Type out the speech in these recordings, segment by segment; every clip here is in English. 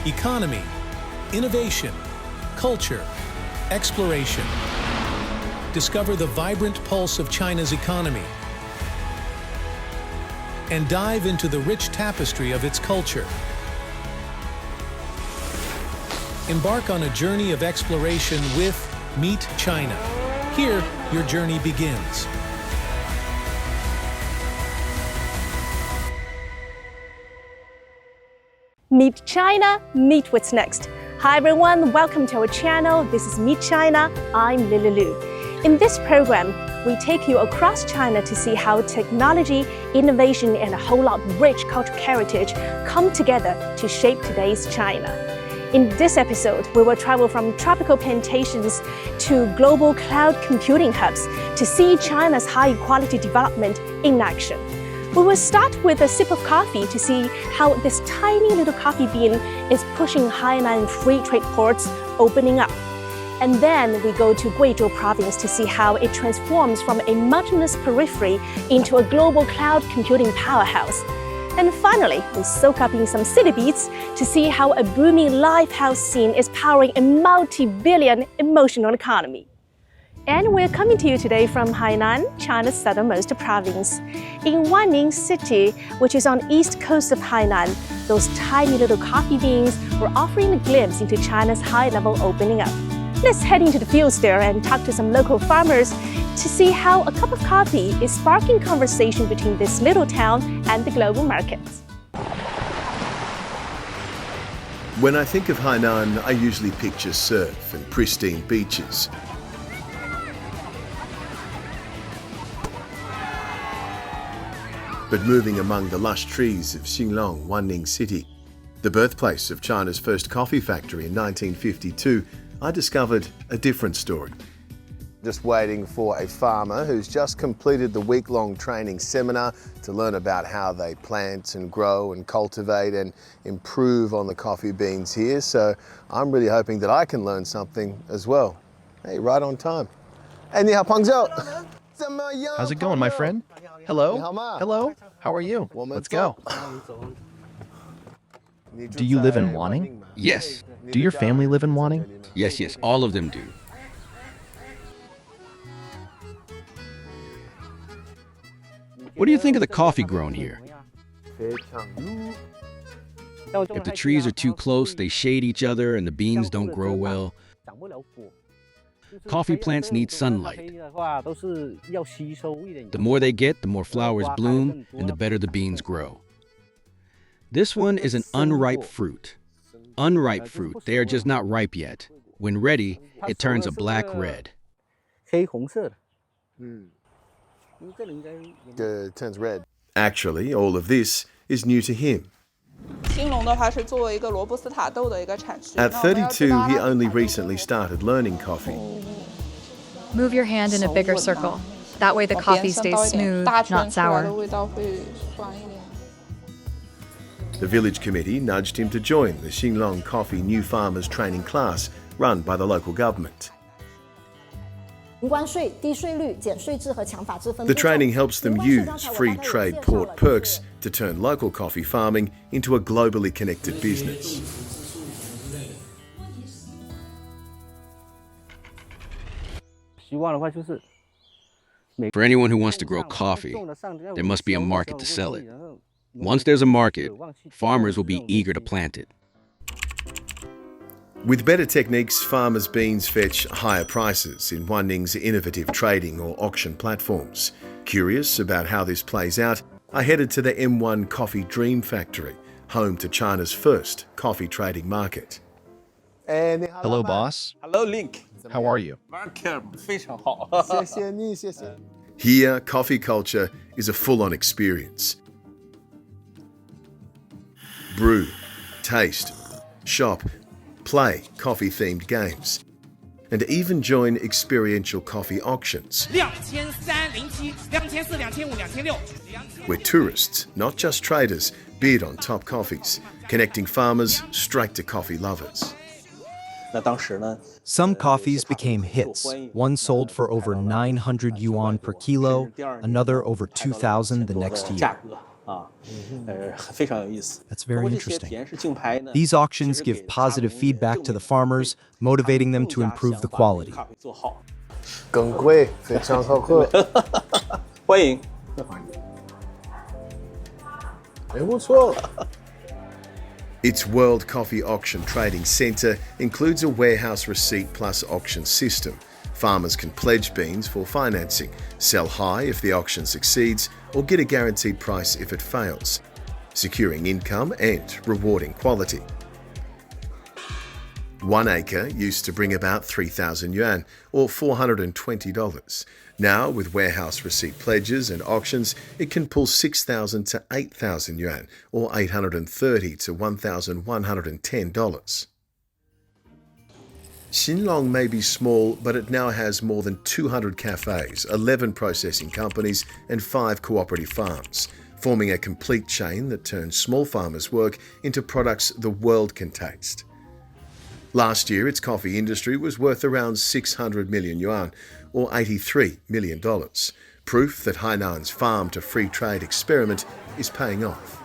economy, innovation, culture, exploration. Discover the vibrant pulse of China's economy and dive into the rich tapestry of its culture. Embark on a journey of exploration with Meet China. Here, your journey begins. Meet China, meet what's next. Hi everyone, welcome to our channel. This is Meet China. I'm Lily Lu. In this program, we take you across China to see how technology, innovation, and a whole lot of rich cultural heritage come together to shape today's China. In this episode, we will travel from tropical plantations to global cloud computing hubs to see China's high-quality development in action. We will start with a sip of coffee to see how this tiny little coffee bean is pushing Hainan free trade ports opening up. And then we go to Guizhou province to see how it transforms from a mountainous periphery into a global cloud computing powerhouse. And finally, we soak up in some city beats to see how a booming Livehouse scene is powering a multi-billion emotional economy. And we're coming to you today from Hainan, China's southernmost province. In Wanning city, which is on the east coast of Hainan, those tiny little coffee beans were offering a glimpse into China's high-level opening up. Let's head into the fields there and talk to some local farmers to see how a cup of coffee is sparking conversation between this little town and the global markets. When I think of Hainan, I usually picture surf and pristine beaches. But moving among the lush trees of Xinlong, Wanning City, the birthplace of China's first coffee factory in 1952, I discovered a different story. Just waiting for a farmer who's just completed the week-long training seminar to learn about how they plant and grow and cultivate and improve on the coffee beans here. So I'm really hoping that I can learn something as well. Hey, right on time. Hey, 你好，朋友。 How's it going, my friend? Hello? Hello? How are you? Let's go. Do you live in Wanning? Yes. Do your family live in Wanning? Yes, all of them do. What do you think of the coffee grown here? If the trees are too close, they shade each other and the beans don't grow well. Coffee plants need sunlight. The more they get, the more flowers bloom and the better the beans grow. This one is an unripe fruit. Unripe fruit, they are just not ripe yet. When ready, it turns a black red. Turns red. Actually, all of this is new to him. At 32, he only recently started learning coffee. Move your hand in a bigger circle. That way the coffee stays smooth, not sour. The village committee nudged him to join the Xinlong Coffee New Farmers Training class run by the local government. The training helps them use free trade port perks to turn local coffee farming into a globally connected business. For anyone who wants to grow coffee, there must be a market to sell it. Once there's a market, farmers will be eager to plant it. With better techniques, farmers' beans fetch higher prices in Wanning's innovative trading or auction platforms. Curious about how this plays out, I headed to the M1 Coffee Dream Factory, home to China's first coffee trading market. Hello, boss. Hello, Link. How are you? 非常好。谢谢你，谢谢。Here, coffee culture is a full-on experience. Brew, taste, shop, play coffee-themed games, and even join experiential coffee auctions, where tourists, not just traders, bid on top coffees, connecting farmers straight to coffee lovers. Some coffees became hits. One sold for over 900 yuan per kilo, another over 2,000 the next year. That's very interesting. These auctions give positive feedback to the farmers, motivating them to improve the quality. 更贵，非常好喝。欢迎。哎，不错。Its World Coffee Auction Trading Centre includes a warehouse receipt plus auction system. Farmers can pledge beans for financing, sell high if the auction succeeds, or get a guaranteed price if it fails, securing income and rewarding quality. 1 acre used to bring about 3,000 yuan, or $420. Now, with warehouse receipt pledges and auctions, it can pull 6,000 to 8,000 yuan, or $830 to $1,110. Xinlong may be small, but it now has more than 200 cafes, 11 processing companies, and 5 cooperative farms, forming a complete chain that turns small farmers' work into products the world can taste. Last year, its coffee industry was worth around 600 million yuan, or $83 million, proof that Hainan's farm-to-free trade experiment is paying off.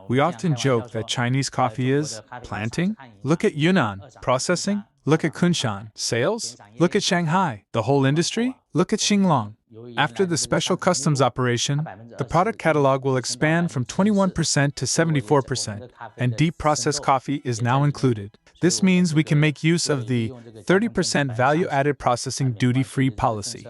We often joke that Chinese coffee is planting. Look at Yunnan, processing. Look at Kunshan, sales. Look at Shanghai, the whole industry. Look at Xinlong. After the special customs operation, the product catalog will expand from 21% to 74%, and deep processed coffee is now included. This means we can make use of the 30% value-added processing duty-free policy.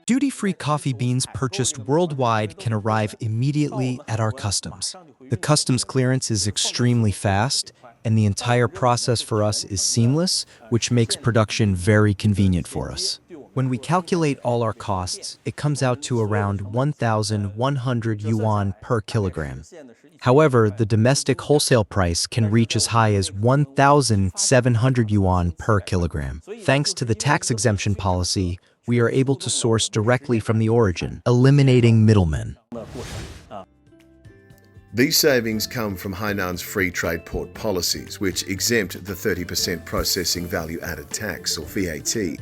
Duty-free coffee beans purchased worldwide can arrive immediately at our customs. The customs clearance is extremely fast, and the entire process for us is seamless, which makes production very convenient for us. When we calculate all our costs, it comes out to around 1,100 yuan per kilogram. However, the domestic wholesale price can reach as high as 1,700 yuan per kilogram. Thanks to the tax exemption policy, we are able to source directly from the origin, eliminating middlemen. These savings come from Hainan's free trade port policies, which exempt the 30% processing value-added tax, or VAT.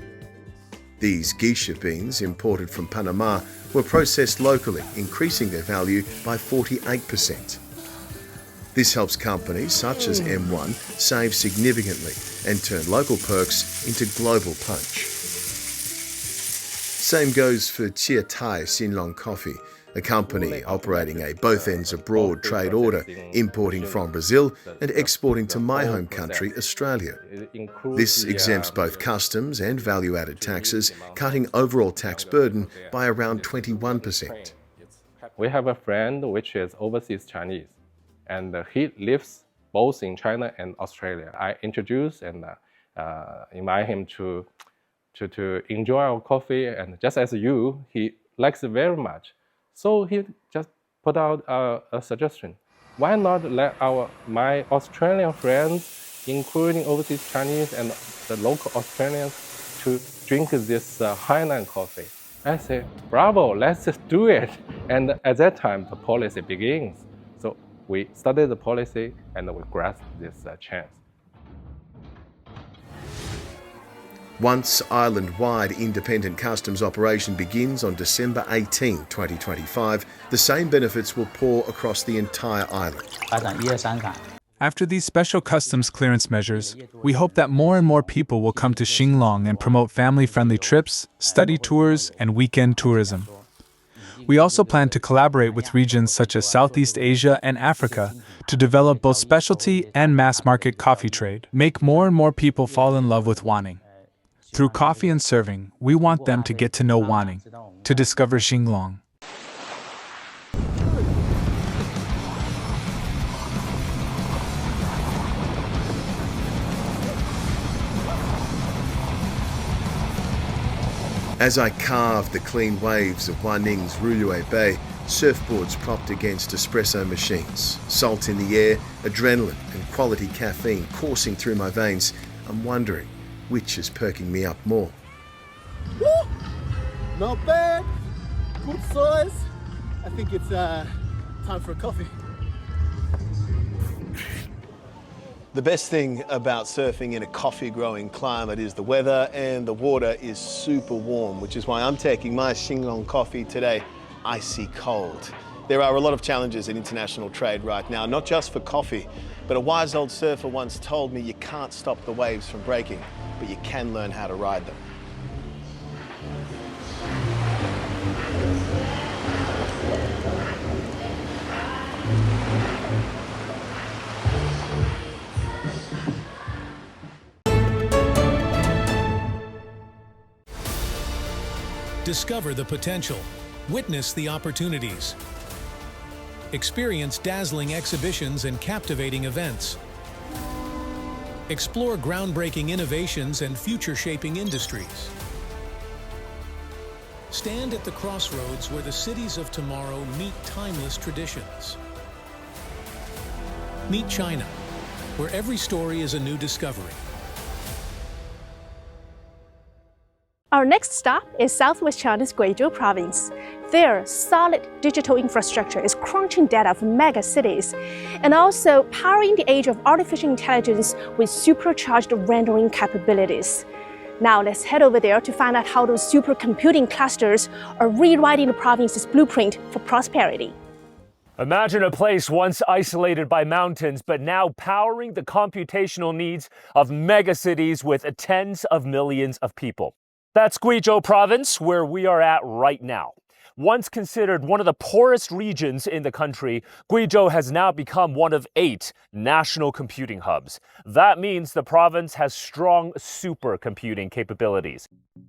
These Guizhou beans, imported from Panama, were processed locally, increasing their value by 48%. This helps companies such as M1 save significantly and turn local perks into global punch. Same goes for Chia Tai Xinlong Coffee, a company operating a both ends abroad trade order, importing from Brazil and exporting to my home country, Australia. This exempts both customs and value-added taxes, cutting overall tax burden by around 21%. We have a friend which is overseas Chinese, and he lives both in China and Australia. I introduce and invite him to enjoy our coffee, and just as you, he likes it very much. So he just put out a suggestion. Why not let my Australian friends, including overseas Chinese and the local Australians, to drink this Hainan coffee? I said, bravo, let's just do it. And at that time, the policy begins. So we studied the policy and we grasped this chance. Once island-wide independent customs operation begins on December 18, 2025, the same benefits will pour across the entire island. After these special customs clearance measures, we hope that more and more people will come to Xinlong and promote family-friendly trips, study tours, and weekend tourism. We also plan to collaborate with regions such as Southeast Asia and Africa to develop both specialty and mass-market coffee trade, make more and more people fall in love with Wanning. Through coffee and serving, we want them to get to know Wanning, to discover Xinlong. As I carved the clean waves of Wanning's Ruyue Bay, surfboards propped against espresso machines, salt in the air, adrenaline and quality caffeine coursing through my veins, I'm wondering, which is perking me up more? Woo! Not bad. Good size. I think it's time for a coffee. The best thing about surfing in a coffee-growing climate is the weather, and the water is super warm, which is why I'm taking my Xinglong coffee today icy cold. There are a lot of challenges in international trade right now, not just for coffee, but a wise old surfer once told me you can't stop the waves from breaking, but you can learn how to ride them. Discover the potential. Witness the opportunities. Experience dazzling exhibitions and captivating events. Explore groundbreaking innovations and future-shaping industries. Stand at the crossroads where the cities of tomorrow meet timeless traditions. Meet China, where every story is a new discovery. Our next stop is southwest China's Guizhou province. There, solid digital infrastructure is crunching data from megacities and also powering the age of artificial intelligence with supercharged rendering capabilities. Now let's head over there to find out how those supercomputing clusters are rewriting the province's blueprint for prosperity. Imagine a place once isolated by mountains, but now powering the computational needs of megacities with tens of millions of people. That's Guizhou province, where we are at right now. Once considered one of the poorest regions in the country, Guizhou has now become one of 8 national computing hubs. That means the province has strong supercomputing capabilities.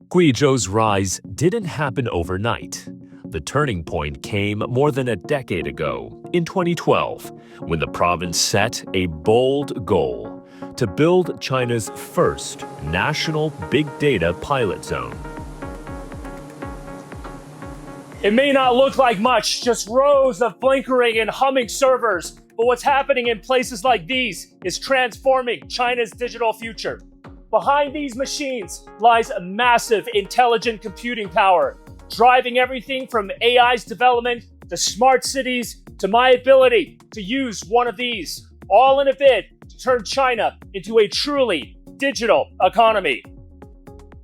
Guizhou's rise didn't happen overnight. The turning point came more than a decade ago, in 2012, when the province set a bold goal to build China's first national big data pilot zone. It may not look like much, just rows of blinkering and humming servers, but what's happening in places like these is transforming China's digital future. Behind these machines lies a massive intelligent computing power, driving everything from AI's development to smart cities to my ability to use one of these, all in a bid to turn China into a truly digital economy.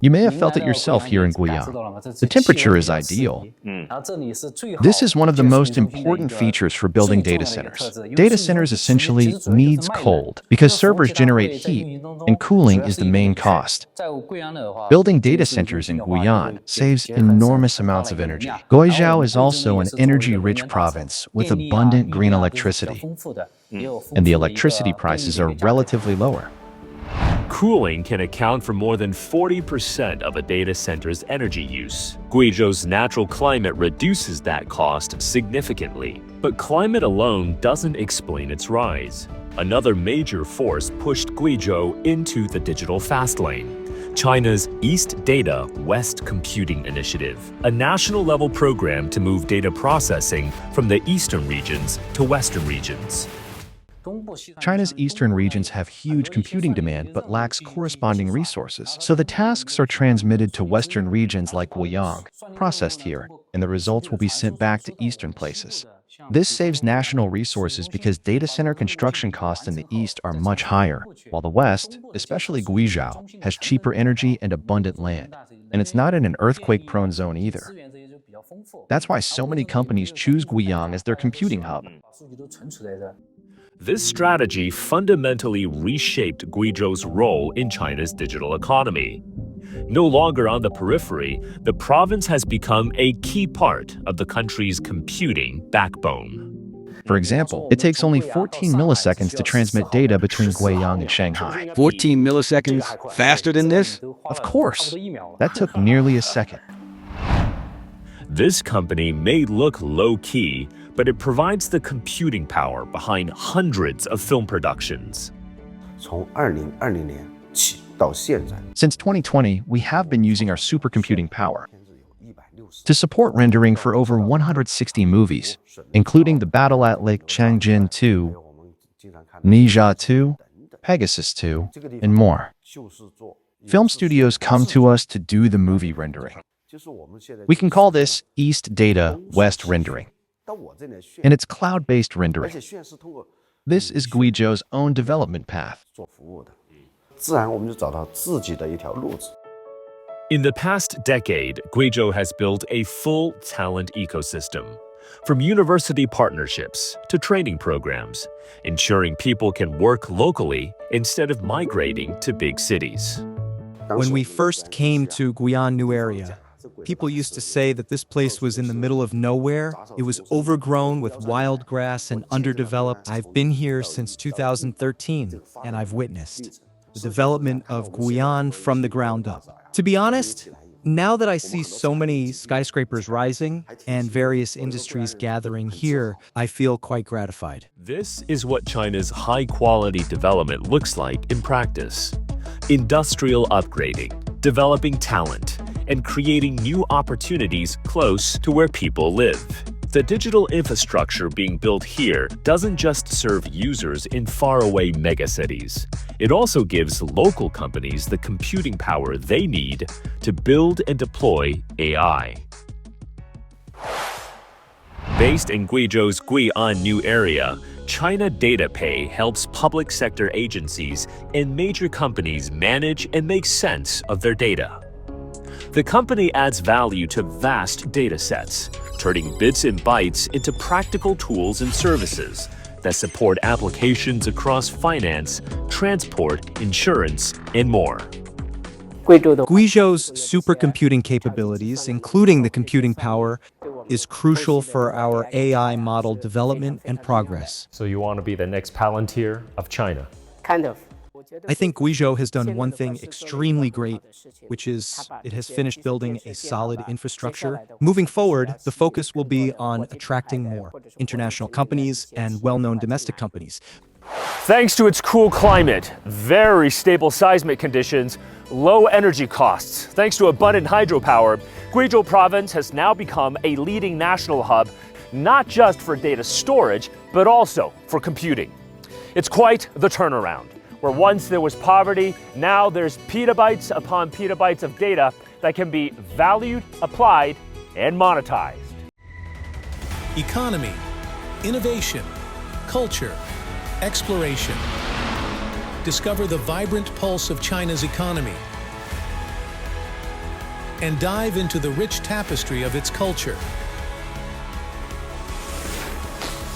You may have felt it yourself here in Guiyang. The temperature is ideal. This is one of the most important features for building data centers. Data centers essentially needs cold because servers generate heat and cooling is the main cost. Building data centers in Guiyang saves enormous amounts of energy. Guizhou is also an energy-rich province with abundant green electricity, and the electricity prices are relatively lower. Cooling can account for more than 40% of a data center's energy use. Guizhou's natural climate reduces that cost significantly. But climate alone doesn't explain its rise. Another major force pushed Guizhou into the digital fast lane: China's East Data West Computing Initiative, a national-level program to move data processing from the eastern regions to western regions. China's eastern regions have huge computing demand but lacks corresponding resources, so the tasks are transmitted to western regions like Guiyang, processed here, and the results will be sent back to eastern places. This saves national resources because data center construction costs in the east are much higher, while the west, especially Guizhou, has cheaper energy and abundant land, and it's not in an earthquake-prone zone either. That's why so many companies choose Guiyang as their computing hub. This strategy fundamentally reshaped Guizhou's role in China's digital economy. No longer on the periphery, the province has become a key part of the country's computing backbone. For example, it takes only 14 milliseconds to transmit data between Guiyang and Shanghai. 14 milliseconds? Faster than this? Of course. That took nearly a second. This company may look low-key, but it provides the computing power behind hundreds of film productions. Since 2020, we have been using our supercomputing power to support rendering for over 160 movies, including The Battle at Lake Changjin 2, Ne Zha 2, Pegasus 2, and more. Film studios come to us to do the movie rendering. We can call this East Data West Rendering, and it's cloud-based rendering. This is Guizhou's own development path. In the past decade, Guizhou has built a full talent ecosystem. From university partnerships to training programs, ensuring people can work locally instead of migrating to big cities. When we first came to Guiyang New Area, people used to say that this place was in the middle of nowhere. It was overgrown with wild grass and underdeveloped. I've been here since 2013, and I've witnessed the development of Guiyang from the ground up. To be honest, now that I see so many skyscrapers rising and various industries gathering here, I feel quite gratified. This is what China's high-quality development looks like in practice. Industrial upgrading, developing talent, and creating new opportunities close to where people live. The digital infrastructure being built here doesn't just serve users in faraway megacities. It also gives local companies the computing power they need to build and deploy AI. Based in Guizhou's Guiyang New Area, China DataPay helps public sector agencies and major companies manage and make sense of their data. The company adds value to vast data sets, turning bits and bytes into practical tools and services that support applications across finance, transport, insurance, and more. Guizhou's supercomputing capabilities, including the computing power, is crucial for our AI model development and progress. So you want to be the next Palantir of China? Kind of. I think Guizhou has done one thing extremely great, which is it has finished building a solid infrastructure. Moving forward, the focus will be on attracting more international companies and well-known domestic companies. Thanks to its cool climate, very stable seismic conditions, low energy costs, thanks to abundant hydropower, Guizhou province has now become a leading national hub, not just for data storage, but also for computing. It's quite the turnaround. Where once there was poverty, now there's petabytes upon petabytes of data that can be valued, applied, and monetized. Economy, innovation, culture, exploration. Discover the vibrant pulse of China's economy and dive into the rich tapestry of its culture.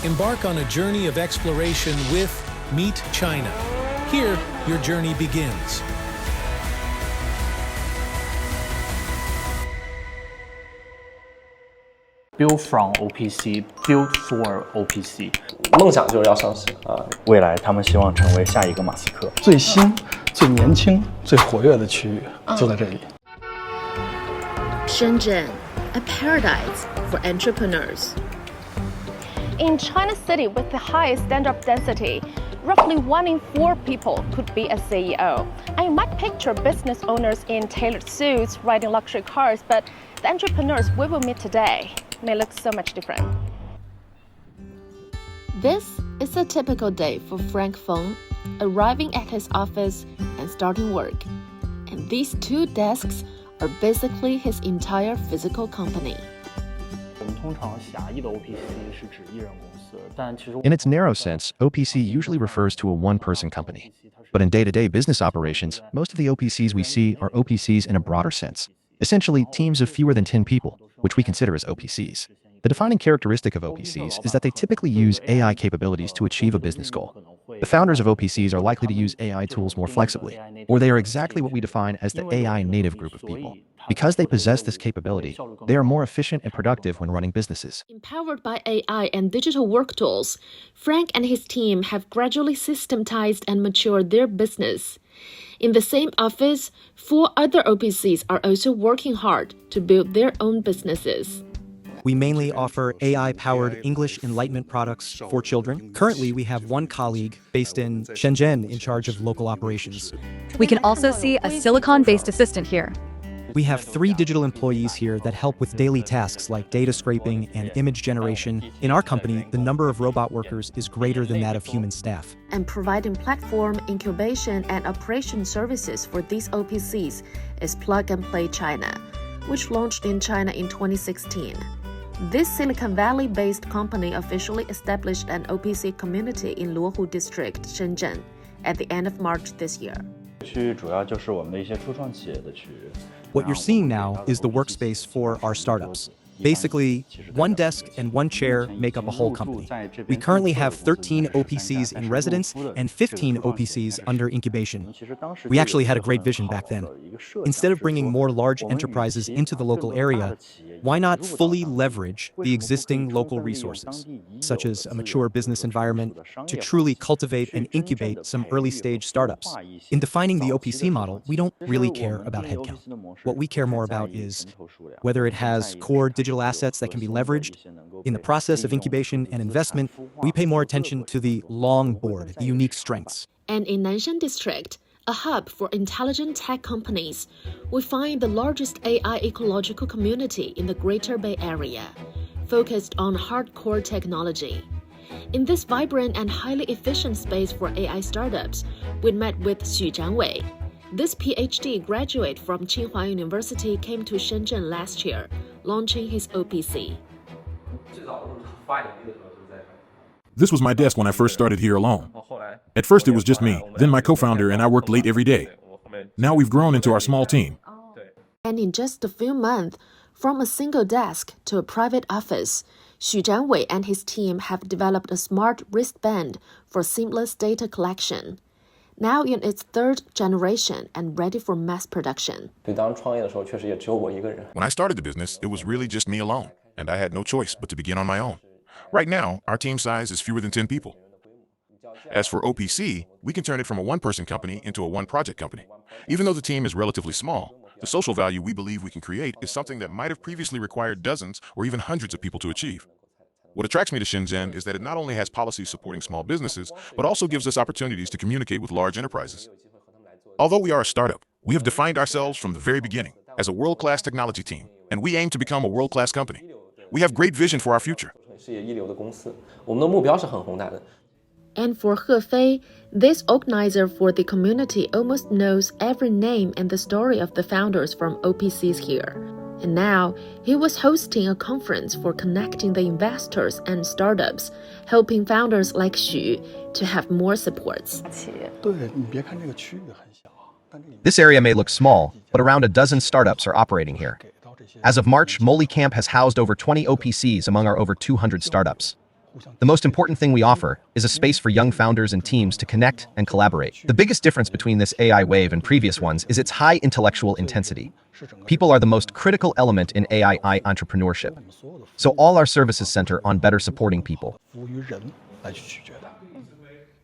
Embark on a journey of exploration with Meet China. Here, your journey begins. Built from OPC, built for OPC。梦想就是要上市啊！未来他们希望成为下一个马斯克。最新、最年轻、最活跃的区域就在这里。Shenzhen, a paradise for entrepreneurs. In China's city with the highest stand-up density, roughly 1 in 4 people could be a CEO. And you might picture business owners in tailored suits riding luxury cars, but the entrepreneurs we will meet today may look so much different. This is a typical day for Frank Feng, arriving at his office and starting work. And these 2 desks are basically his entire physical company. In its narrow sense, OPC usually refers to a one-person company. But in day-to-day business operations, most of the OPCs we see are OPCs in a broader sense. Essentially, teams of fewer than 10 people, which we consider as OPCs. The defining characteristic of OPCs is that they typically use AI capabilities to achieve a business goal. The founders of OPCs are likely to use AI tools more flexibly, or they are exactly what we define as the AI native group of people. Because they possess this capability, they are more efficient and productive when running businesses. Empowered by AI and digital work tools, Frank and his team have gradually systematized and matured their business. In the same office, 4 other OPCs are also working hard to build their own businesses. We mainly offer AI-powered English enlightenment products for children. Currently, we have 1 colleague based in Shenzhen in charge of local operations. We can also see a silicon-based assistant here. We have 3 digital employees here that help with daily tasks like data scraping and image generation. In our company, the number of robot workers is greater than that of human staff. And providing platform, incubation, and operation services for these OPCs is Plug and Play China, which launched in China in 2016. This Silicon Valley-based company officially established an OPC community in Luohu District, Shenzhen, at the end of March this year. What you're seeing now is the workspace for our startups. Basically, one desk and one chair make up a whole company. We currently have 13 OPCs in residence and 15 OPCs under incubation. We actually had a great vision back then. Instead of bringing more large enterprises into the local area, why not fully leverage the existing local resources, such as a mature business environment, to truly cultivate and incubate some early-stage startups? In defining the OPC model, we don't really care about headcount. What we care more about is whether it has core digital assets that can be leveraged. In the process of incubation and investment, we pay more attention to the long board, the unique strengths. And in Nanshan District, a hub for intelligent tech companies, we find the largest AI ecological community in the Greater Bay Area, focused on hardcore technology. In this vibrant and highly efficient space for AI startups, we met with Xu Zhanwei. This PhD graduate from Tsinghua University came to Shenzhen last year, launching his OPC. This was my desk when I first started here alone. At first it was just me, then my co-founder and I worked late every day. Now we've grown into our small team. And in just a few months, from a single desk to a private office, Xu Zhanwei and his team have developed a smart wristband for seamless data collection. Now in its third generation and ready for mass production. When I started the business, it was really just me alone, and I had no choice but to begin on my own. Right now, our team size is fewer than 10 people. As for OPC, we can turn it from a one-person company into a one-project company. Even though the team is relatively small, the social value we believe we can create is something that might have previously required dozens or even hundreds of people to achieve. What attracts me to Shenzhen is that it not only has policies supporting small businesses, but also gives us opportunities to communicate with large enterprises. Although we are a startup, we have defined ourselves from the very beginning as a world-class technology team, and we aim to become a world-class company. We have great vision for our future. And for He Fei, this organizer for the community almost knows every name and the story of the founders from OPCs here. And now, he was hosting a conference for connecting the investors and startups, helping founders like Xu to have more supports. This area may look small, but around a dozen startups are operating here. As of March, Moly Camp has housed over 20 OPCs among our over 200 startups. The most important thing we offer is a space for young founders and teams to connect and collaborate. The biggest difference between this AI wave and previous ones is its high intellectual intensity. People are the most critical element in AI entrepreneurship. So all our services center on better supporting people.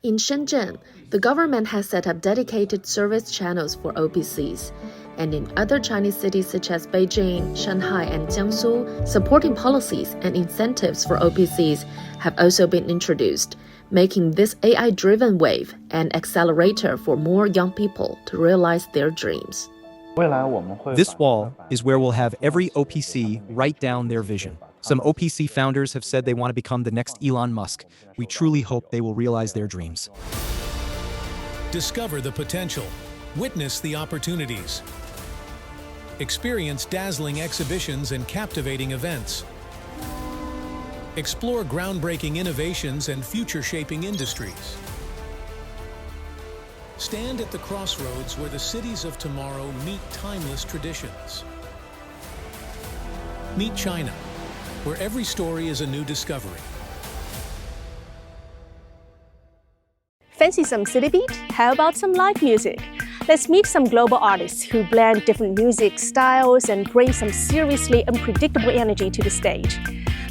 In Shenzhen, the government has set up dedicated service channels for OPCs. And in other Chinese cities such as Beijing, Shanghai, and Jiangsu, supporting policies and incentives for OPCs have also been introduced, making this AI-driven wave an accelerator for more young people to realize their dreams. This wall is where we'll have every OPC write down their vision. Some OPC founders have said they want to become the next Elon Musk. We truly hope they will realize their dreams. Discover the potential. Witness the opportunities. Experience dazzling exhibitions and captivating events. Explore groundbreaking innovations and future-shaping industries. Stand at the crossroads where the cities of tomorrow meet timeless traditions. Meet China, where every story is a new discovery. Fancy some city beat? How about some live music? Let's meet some global artists who blend different music styles and bring some seriously unpredictable energy to the stage.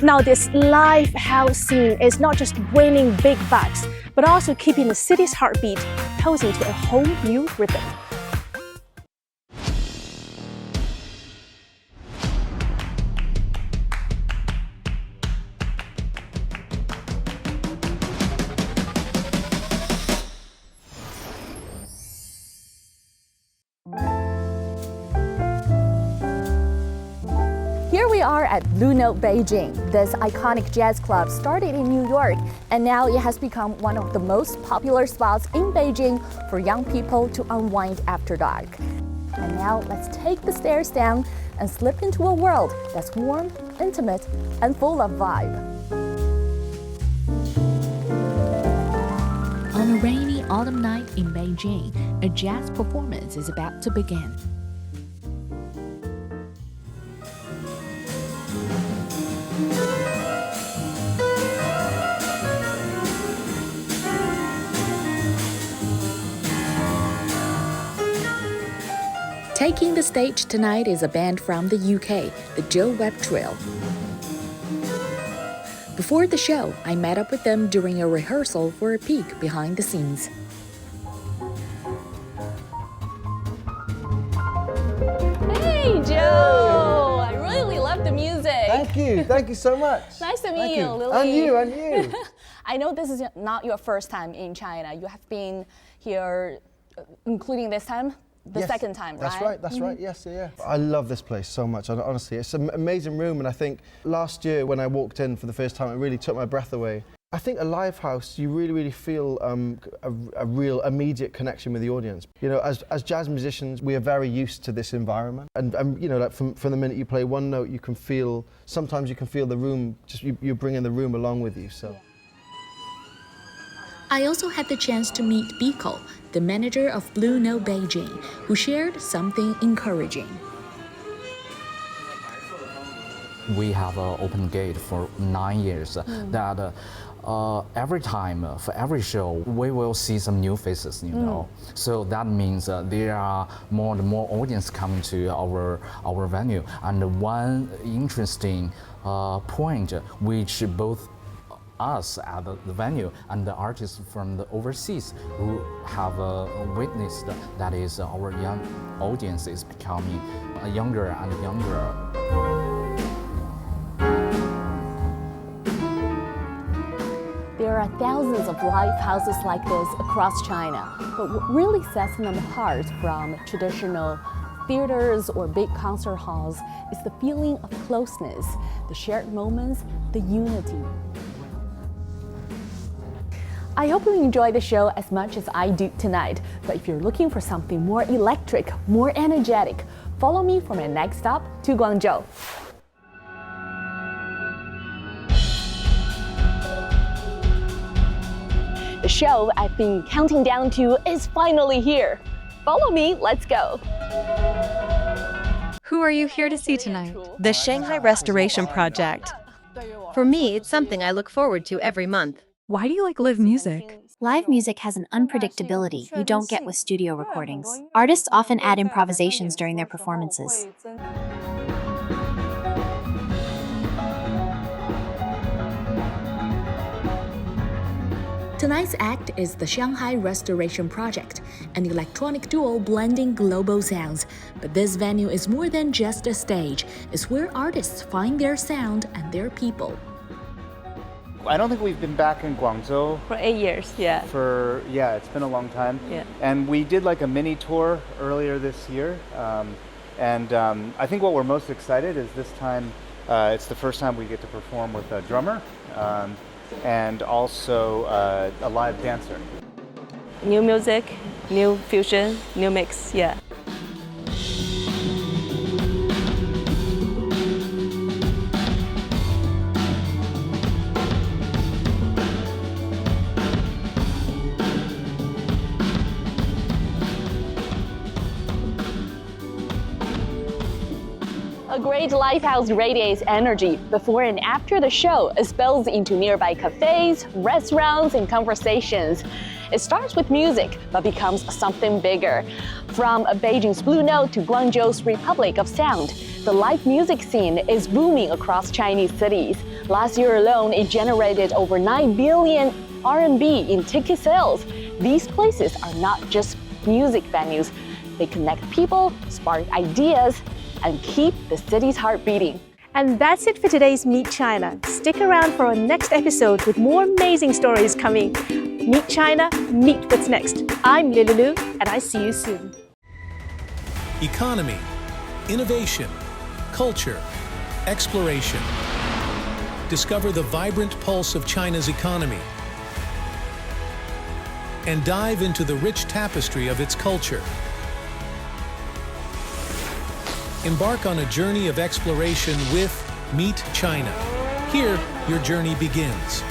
Now, this Livehouse scene is not just winning big bucks, but also keeping the city's heartbeat pulsing to a whole new rhythm. Here we are at Blue Note Beijing. This iconic jazz club started in New York, and now it has become one of the most popular spots in Beijing for young people to unwind after dark. And now let's take the stairs down and slip into a world that's warm, intimate, and full of vibe. On a rainy autumn night in Beijing, a jazz performance is about to begin. Taking the stage tonight is a band from the UK, the Joe Webb Trio. Before the show, I met up with them during a rehearsal for a peek behind the scenes. Hey, Joe! I really love the music. Thank you so much. Nice to meet you, Lily. And you. I know this is not your first time in China. You have been here, including this time. The second time, right? That's right, yes, yeah. I love this place so much, honestly. It's an amazing room, and I think last year when I walked in for the first time, it really took my breath away. I think a live house, you really feel a real immediate connection with the audience. You know, as jazz musicians, we are very used to this environment. And you know, like from the minute you play one note, you can feel, sometimes you can feel the room, just you're bringing the room along with you, so. I also had the chance to meet Biko, the manager of Blue Note Beijing, who shared something encouraging. We have an open gate for 9 years. That every time, for every show, we will see some new faces, you know. So that means there are more and more audience coming to our venue. And one interesting point, which both us at the venue and the artists from the overseas who have witnessed, that is our young audience is becoming younger and younger. There are thousands of live houses like this across China, but what really sets them apart from traditional theaters or big concert halls is the feeling of closeness, the shared moments, the unity. I hope you enjoy the show as much as I do tonight, but if you're looking for something more electric, more energetic, follow me for my next stop to Guangzhou. The show I've been counting down to is finally here. Follow me, let's go. Who are you here to see tonight? The Shanghai Restoration Project. For me, it's something I look forward to every month. Why do you like live music? Live music has an unpredictability you don't get with studio recordings. Artists often add improvisations during their performances. Tonight's act is the Shanghai Restoration Project, an electronic duo blending global sounds. But this venue is more than just a stage. It's where artists find their sound and their people. I don't think we've been back in Guangzhou For 8 years, yeah. It's been a long time. Yeah. And we did like a mini tour earlier this year. I think what we're most excited is this time, it's the first time we get to perform with a drummer and also a live dancer. New music, new fusion, new mix, yeah. A great Livehouse radiates energy before and after the show. It spills into nearby cafes, restaurants, and conversations. It starts with music, but becomes something bigger. From Beijing's Blue Note to Guangzhou's Republic of Sound, the live music scene is booming across Chinese cities. Last year alone, it generated over 9 billion RMB in ticket sales. These places are not just music venues. They connect people, spark ideas, and keep the city's heart beating. And that's it for today's Meet China. Stick around for our next episode with more amazing stories coming. Meet China, meet what's next. I'm Lily Lu, and I see you soon. Economy, innovation, culture, exploration. Discover the vibrant pulse of China's economy and dive into the rich tapestry of its culture. Embark on a journey of exploration with Meet China. Here, your journey begins.